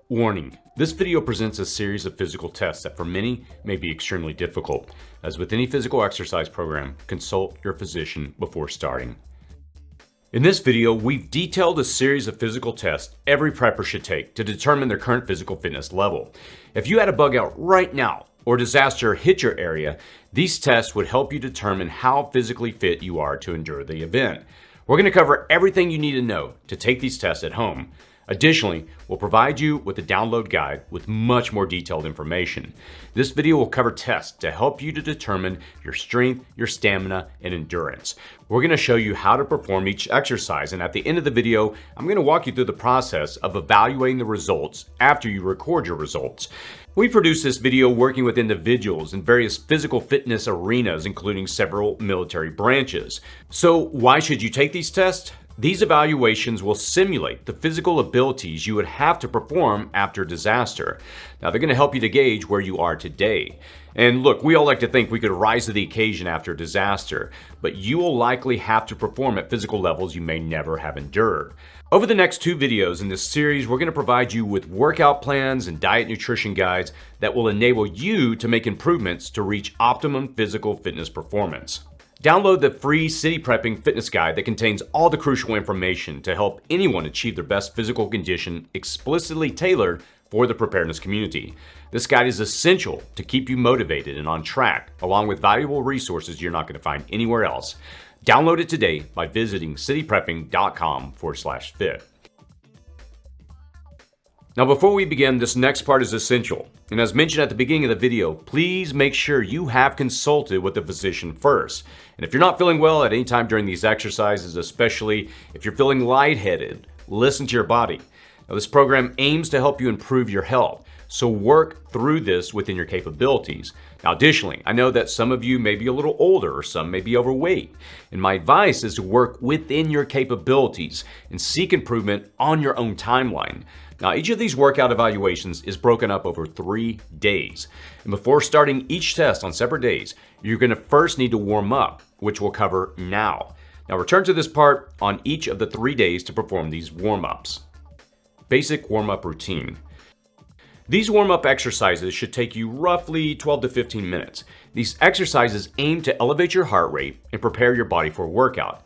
Warning: this video presents a series of physical tests that for many may be extremely difficult. As with any physical exercise program, consult your physician before starting. In this video, we've detailed a series of physical tests every prepper should take to determine their current physical fitness level. If you had a bug out right now or disaster hit your area, these tests would help you determine how physically fit you are to endure the event. We're going to cover everything you need to know to take these tests at home. Additionally, we'll provide you with a download guide with much more detailed information. This video will cover tests to help you to determine your strength, your stamina, and endurance. We're going to show you how to perform each exercise, and at the end of the video, I'm going to walk you through the process of evaluating the results after you record your results. We produced this video working with individuals in various physical fitness arenas, including several military branches. So why should you take these tests? These evaluations will simulate the physical abilities you would have to perform after disaster. Now, they're going to help you to gauge where you are today. And look, we all like to think we could rise to the occasion after disaster, but you will likely have to perform at physical levels you may never have endured. Over the next 2 videos in this series, we're going to provide you with workout plans and diet nutrition guides that will enable you to make improvements to reach optimum physical fitness performance. Download the free City Prepping Fitness Guide that contains all the crucial information to help anyone achieve their best physical condition, explicitly tailored for the preparedness community. This guide is essential to keep you motivated and on track, along with valuable resources you're not going to find anywhere else. Download it today by visiting cityprepping.com/fit. Now, before we begin, this next part is essential. And as mentioned at the beginning of the video, please make sure you have consulted with a physician first. And if you're not feeling well at any time during these exercises, especially if you're feeling lightheaded, listen to your body. Now, this program aims to help you improve your health, so work through this within your capabilities. Now, additionally, I know that some of you may be a little older or some may be overweight, and my advice is to work within your capabilities and seek improvement on your own timeline. Now, each of these workout evaluations is broken up over 3 days. And before starting each test on separate days, you're going to first need to warm up, which we'll cover now. Now, return to this part on each of the 3 days to perform these warm-ups. Basic warm-up routine. These warm-up exercises should take you roughly 12 to 15 minutes. These exercises aim to elevate your heart rate and prepare your body for a workout.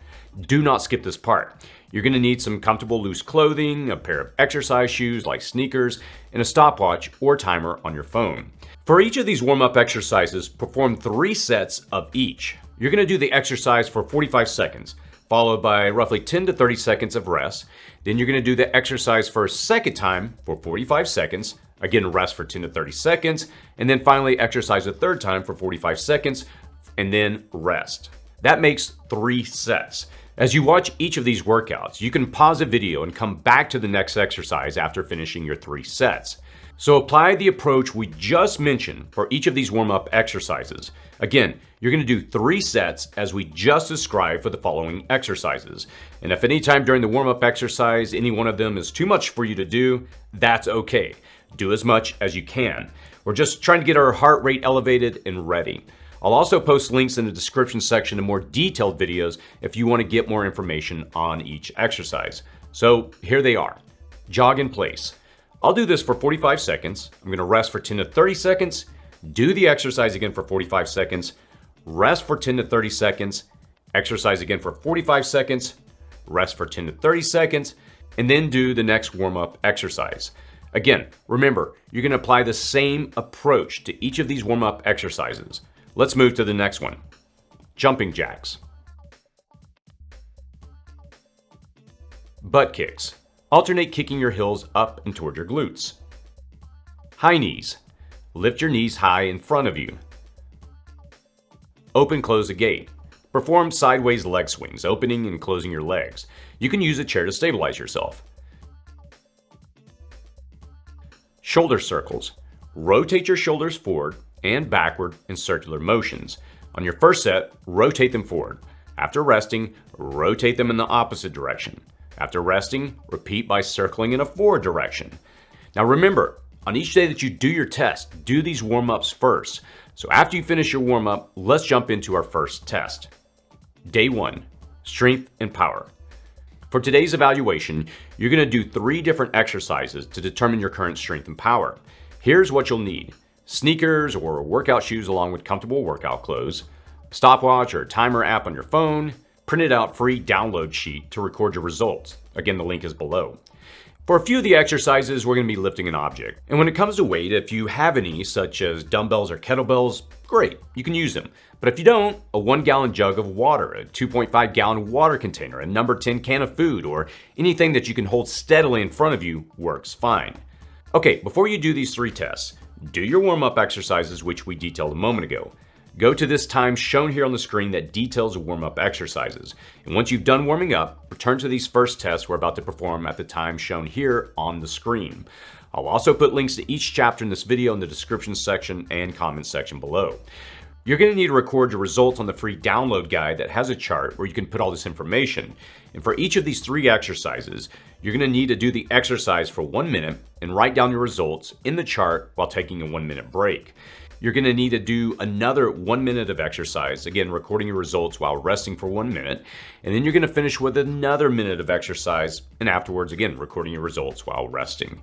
Do not skip this part. You're going to need some comfortable loose clothing, a pair of exercise shoes like sneakers, and a stopwatch or timer on your phone. For each of these warm-up exercises, perform 3 sets of each. You're going to do the exercise for 45 seconds, followed by roughly 10 to 30 seconds of rest. Then you're going to do the exercise for a second time for 45 seconds. Again, rest for 10 to 30 seconds. And then finally exercise a third time for 45 seconds and then rest. That makes 3 sets. As you watch each of these workouts, you can pause the video and come back to the next exercise after finishing your 3 sets. So apply the approach we just mentioned for each of these warm-up exercises. Again, you're going to do 3 sets as we just described for the following exercises. And if any time during the warm-up exercise, any one of them is too much for you to do, that's okay. Do as much as you can. We're just trying to get our heart rate elevated and ready. I'll also post links in the description section to more detailed videos if you want to get more information on each exercise. So here they are. Jog in place. I'll do this for 45 seconds. I'm going to rest for 10 to 30 seconds. Do the exercise again for 45 seconds. Rest for 10 to 30 seconds. Exercise again for 45 seconds. Rest for 10 to 30 seconds. And then do the next warm-up exercise. Again, remember, you're going to apply the same approach to each of these warm-up exercises. Let's move to the next one. Jumping jacks. Butt kicks. Alternate kicking your heels up and toward your glutes. High knees. Lift your knees high in front of you. Open close the gate. Perform sideways leg swings, opening and closing your legs. You can use a chair to stabilize yourself. Shoulder circles. Rotate your shoulders forward and backward in circular motions. On your first set, rotate them forward. After resting, rotate them in the opposite direction. After resting, repeat by circling in a forward direction. Now remember, on each day that you do your test, do these warm-ups first. So after you finish your warm-up, let's jump into our first test. Day 1, strength and power. For today's evaluation, you're going to do 3 different exercises to determine your current strength and power. Here's what you'll need: sneakers or workout shoes along with comfortable workout clothes, stopwatch or timer app on your phone, printed out free download sheet to record your results. Again, the link is below. For a few of the exercises, we're going to be lifting an object. And when it comes to weight, if you have any, such as dumbbells or kettlebells, great, you can use them. But if you don't, a 1-gallon jug of water, a 2.5-gallon water container, a number 10 can of food, or anything that you can hold steadily in front of you works fine. Okay, before you do these 3 tests, do your warm-up exercises, which we detailed a moment ago. Go to this time shown here on the screen that details warm-up exercises. And once you've done warming up, return to these first tests we're about to perform at the time shown here on the screen. I'll also put links to each chapter in this video in the description section and comment section below. You're going to need to record your results on the free download guide that has a chart where you can put all this information. And for each of these 3 exercises, you're going to need to do the exercise for 1 minute and write down your results in the chart while taking a 1-minute break. You're going to need to do another 1 minute of exercise, again recording your results while resting for 1 minute, and then you're going to finish with another minute of exercise, and afterwards again recording your results while resting.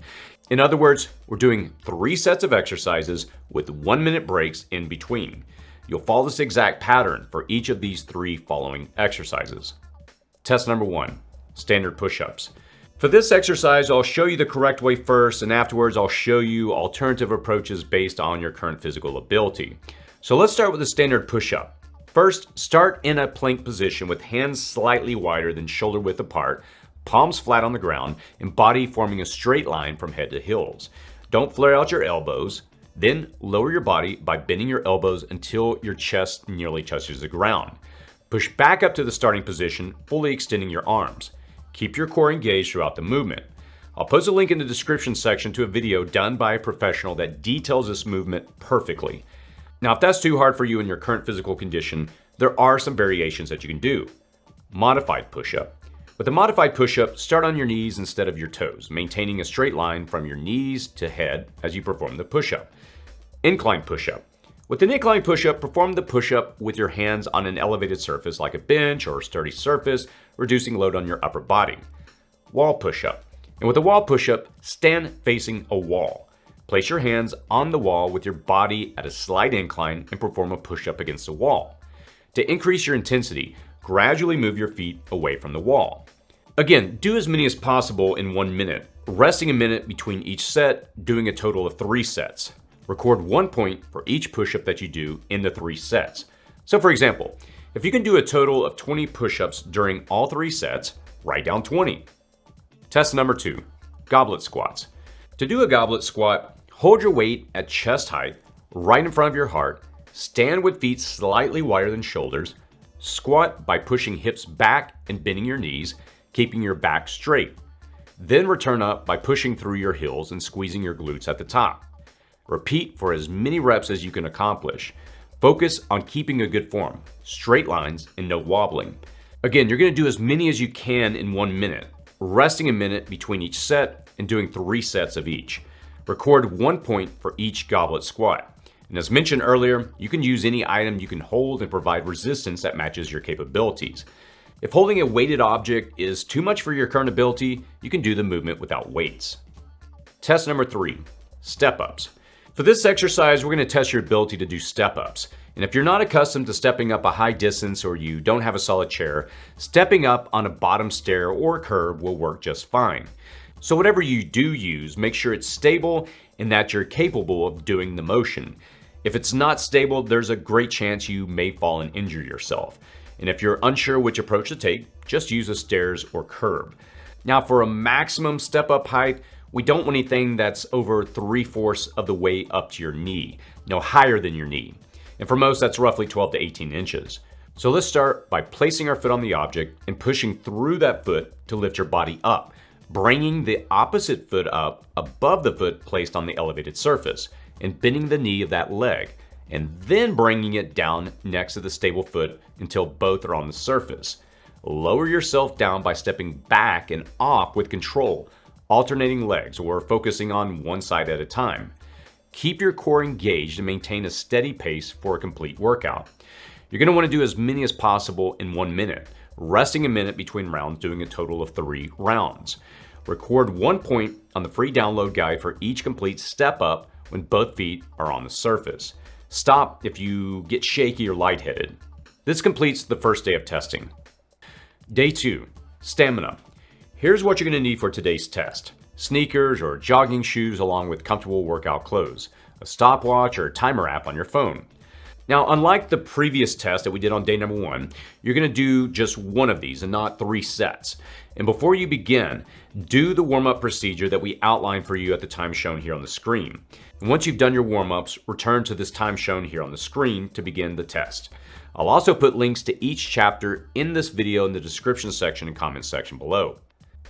In other words, we're doing 3 sets of exercises with 1-minute breaks in between. You'll follow this exact pattern for each of these 3 following exercises. Test number 1, standard push-ups. For this exercise, I'll show you the correct way first, and afterwards I'll show you alternative approaches based on your current physical ability. So let's start with a standard push-up. First, start in a plank position with hands slightly wider than shoulder width apart, palms flat on the ground, and body forming a straight line from head to heels. Don't flare out your elbows. Then lower your body by bending your elbows until your chest nearly touches the ground. Push back up to the starting position, fully extending your arms. Keep your core engaged throughout the movement. I'll post a link in the description section to a video done by a professional that details this movement perfectly. Now, if that's too hard for you in your current physical condition, there are some variations that you can do. Modified push-up. With a modified push-up, start on your knees instead of your toes, maintaining a straight line from your knees to head as you perform the push-up. Incline push-up. With an incline push-up, perform the push-up with your hands on an elevated surface like a bench or a sturdy surface, reducing load on your upper body. Wall push-up. And with a wall push-up, stand facing a wall. Place your hands on the wall with your body at a slight incline and perform a push-up against the wall. To increase your intensity, gradually move your feet away from the wall. Again, do as many as possible in 1 minute, resting a minute between each set, doing a total of 3 sets. Record 1 point for each push-up that you do in the 3 sets. So for example, if you can do a total of 20 push-ups during all 3 sets, write down 20. Test number 2, goblet squats. To do a goblet squat, hold your weight at chest height, right in front of your heart, stand with feet slightly wider than shoulders, squat by pushing hips back and bending your knees, keeping your back straight. Then return up by pushing through your heels and squeezing your glutes at the top. Repeat for as many reps as you can accomplish. Focus on keeping a good form, straight lines, and no wobbling. Again, you're going to do as many as you can in 1 minute, resting a minute between each set and doing 3 sets of each. Record 1 point for each goblet squat. And as mentioned earlier, you can use any item you can hold and provide resistance that matches your capabilities. If holding a weighted object is too much for your current ability, you can do the movement without weights. Test number 3, step-ups. For this exercise, we're going to test your ability to do step-ups. And if you're not accustomed to stepping up a high distance or you don't have a solid chair, stepping up on a bottom stair or curb will work just fine. So whatever you do use, make sure it's stable and that you're capable of doing the motion. If it's not stable, there's a great chance you may fall and injure yourself. And if you're unsure which approach to take, just use the stairs or curb. Now for a maximum step-up height, we don't want anything that's over 3/4 of the way up to your knee, no higher than your knee. And for most, that's roughly 12 to 18 inches. So let's start by placing our foot on the object and pushing through that foot to lift your body up, bringing the opposite foot up above the foot placed on the elevated surface, and bending the knee of that leg, and then bringing it down next to the stable foot until both are on the surface. Lower yourself down by stepping back and off with control, alternating legs or focusing on one side at a time. Keep your core engaged and maintain a steady pace for a complete workout. You're going to want to do as many as possible in 1 minute. resting a minute between rounds, doing a total of 3 rounds. Record 1 point on the free download guide for each complete step up when both feet are on the surface. Stop if you get shaky or lightheaded. This completes the first day of testing. Day 2, stamina. Here's what you're going to need for today's test: sneakers or jogging shoes along with comfortable workout clothes, a stopwatch or timer app on your phone. Now, unlike the previous test that we did on day number 1, you're going to do just one of these and not 3 sets. And before you begin, do the warm-up procedure that we outlined for you at the time shown here on the screen. And once you've done your warm-ups, return to this time shown here on the screen to begin the test. I'll also put links to each chapter in this video in the description section and comment section below.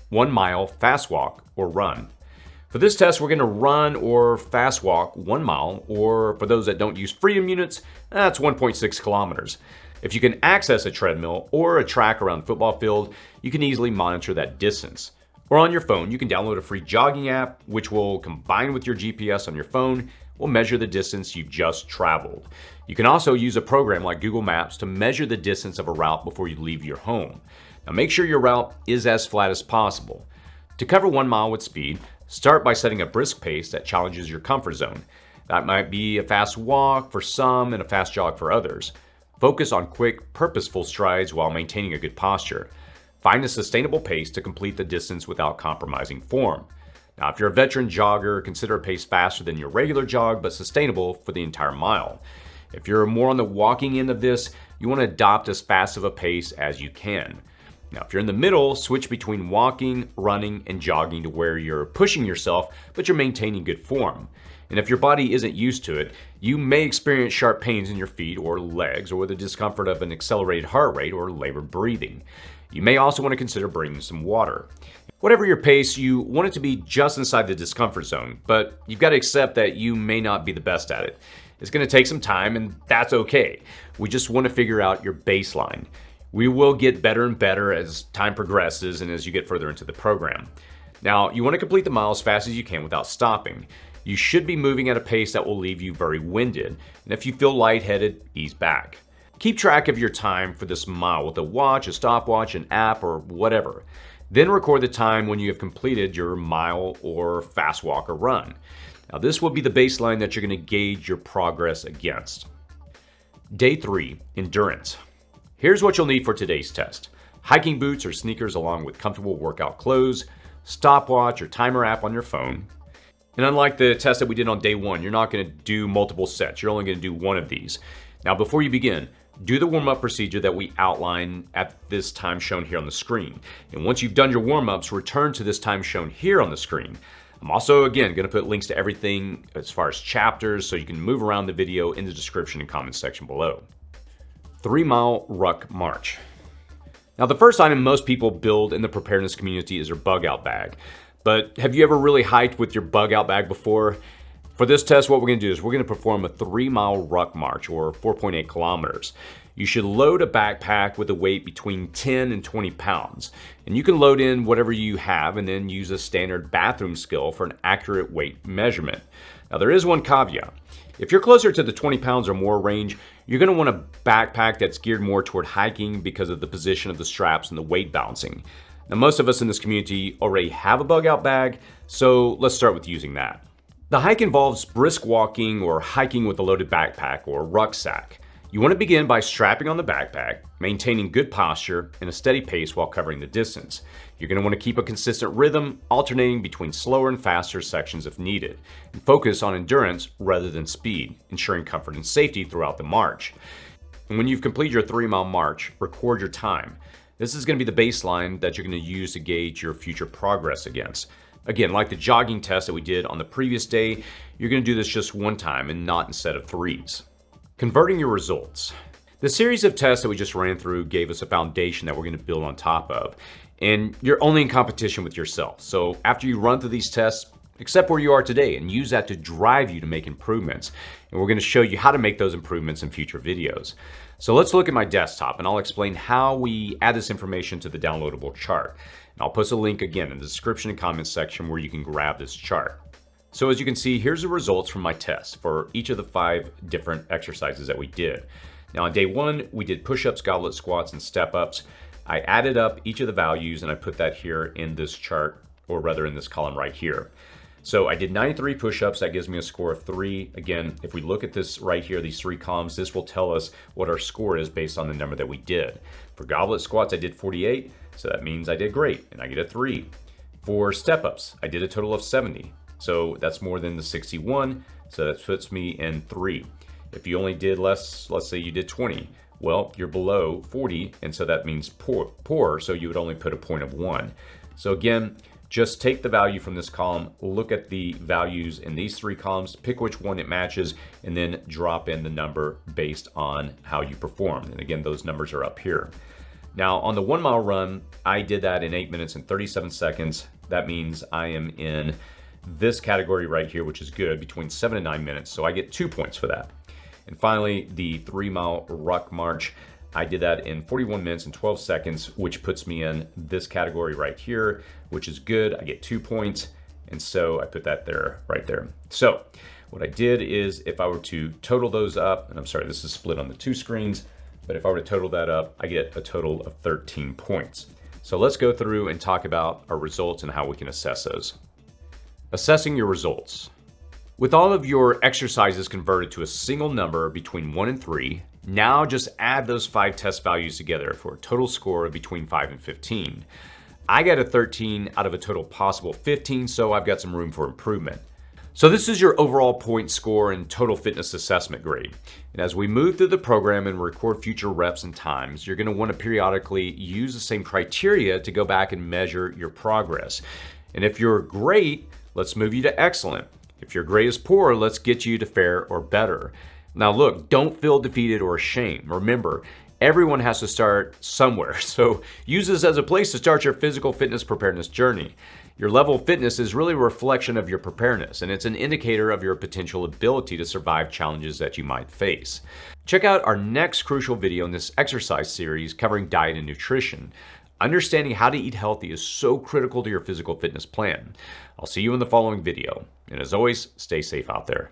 1 mile, fast walk, or run. For this test, we're going to run or fast walk 1 mile, or for those that don't use freedom units, that's 1.6 kilometers. If you can access a treadmill or a track around the football field, you can easily monitor that distance. Or on your phone, you can download a free jogging app, which will combine with your GPS on your phone, will measure the distance you've just traveled. You can also use a program like Google Maps to measure the distance of a route before you leave your home. Now make sure your route is as flat as possible. To cover 1 mile with speed, start by setting a brisk pace that challenges your comfort zone. That might be a fast walk for some and a fast jog for others. Focus on quick, purposeful strides while maintaining a good posture. Find a sustainable pace to complete the distance without compromising form. Now, if you're a veteran jogger, consider a pace faster than your regular jog, but sustainable for the entire mile. If you're more on the walking end of this, you want to adopt as fast of a pace as you can. Now, if you're in the middle, switch between walking, running, and jogging to where you're pushing yourself, but you're maintaining good form. And if your body isn't used to it, you may experience sharp pains in your feet or legs, or the discomfort of an accelerated heart rate or labored breathing. You may also want to consider bringing some water. Whatever your pace, you want it to be just inside the discomfort zone, but you've got to accept that you may not be the best at it. It's going to take some time, and that's okay. We just want to figure out your baseline. We will get better and better as time progresses and as you get further into the program. Now, you want to complete the mile as fast as you can without stopping. You should be moving at a pace that will leave you very winded, and if you feel lightheaded, ease back. Keep track of your time for this mile with a watch, a stopwatch, an app, or whatever. Then record the time when you have completed your mile or fast walk or run. Now, this will be the baseline that you're going to gauge your progress against. Day 3, endurance. Here's what you'll need for today's test: hiking boots or sneakers along with comfortable workout clothes, stopwatch or timer app on your phone. And unlike the test that we did on day 1, you're not going to do multiple sets. You're only going to do one of these. Now, before you begin, do the warm-up procedure that we outline at this time shown here on the screen. And once you've done your warm-ups, return to this time shown here on the screen. I'm also, again, going to put links to everything as far as chapters so you can move around the video in the description and comment section below. 3 mile ruck march. Now, the first item most people build in the preparedness community is their bug out bag. But have you ever really hiked with your bug out bag before? For this test, what we're going to do is we're going to perform a 3 mile ruck march, or 4.8 kilometers. You should load a backpack with a weight between 10 and 20 pounds. And you can load in whatever you have and then use a standard bathroom scale for an accurate weight measurement. Now, there is one caveat. If you're closer to the 20 pounds or more range, you're going to want a backpack that's geared more toward hiking because of the position of the straps and the weight balancing. Now, most of us in this community already have a bug out bag, so let's start with using that. The hike involves brisk walking or hiking with a loaded backpack or rucksack. You want to begin by strapping on the backpack, maintaining good posture and a steady pace while covering the distance. You're going to want to keep a consistent rhythm, alternating between slower and faster sections if needed, and focus on endurance rather than speed, ensuring comfort and safety throughout the march. And when you've completed your 3 mile march, record your time. This is going to be the baseline that you're going to use to gauge your future progress against. Again, like the jogging test that we did on the previous day, you're going to do this just one time and not instead of 3s. Converting your results. The series of tests that we just ran through gave us a foundation that we're going to build on top of. And you're only in competition with yourself. So after you run through these tests, accept where you are today and use that to drive you to make improvements. And we're going to show you how to make those improvements in future videos. So let's look at my desktop and I'll explain how we add this information to the downloadable chart. And I'll post a link again in the description and comments section where you can grab this chart. So as you can see, here's the results from my test for each of the 5 different exercises that we did. Now on day 1, we did push-ups, goblet squats, and step-ups. I added up each of the values and I put that here in this chart, or rather in this column right here. So I did 93 push-ups. That gives me a score of 3. Again, if we look at this right here, these 3 columns, this will tell us what our score is based on the number that we did. For goblet squats, I did 48, so that means I did great, and I get a 3. For step-ups, I did a total of 70, so that's more than the 61, so that puts me in 3. If you only did less, let's say you did 20, well, you're below 40, and so that means poor, so you would only put a point of 1. So again, just take the value from this column, look at the values in these 3 columns, pick which one it matches, and then drop in the number based on how you perform. And again, those numbers are up here. Now, on the 1 mile run, I did that in 8 minutes and 37 seconds. That means I am in this category right here, which is good, between 7 and 9 minutes. So I get 2 points for that. And finally, the 3 mile ruck march, I did that in 41 minutes and 12 seconds, which puts me in this category right here, which is good. I get 2 points. And so I put that there, right there. So what I did is if I were to total those up, and I'm sorry, this is split on the 2 screens, but if I were to total that up, I get a total of 13 points. So let's go through and talk about our results and how we can assess those. Assessing your results. With all of your exercises converted to a single number between 1 and 3, now just add those 5 test values together for a total score of between 5 and 15. I got a 13 out of a total possible 15, so I've got some room for improvement. So this is your overall point score and total fitness assessment grade. And as we move through the program and record future reps and times, you're going to want to periodically use the same criteria to go back and measure your progress. And if you're great, let's move you to excellent. If your grade is poor, let's get you to fair or better. Now look, don't feel defeated or ashamed. Remember, everyone has to start somewhere. So use this as a place to start your physical fitness preparedness journey. Your level of fitness is really a reflection of your preparedness, and it's an indicator of your potential ability to survive challenges that you might face. Check out our next crucial video in this exercise series covering diet and nutrition. Understanding how to eat healthy is so critical to your physical fitness plan. I'll see you in the following video. And as always, stay safe out there.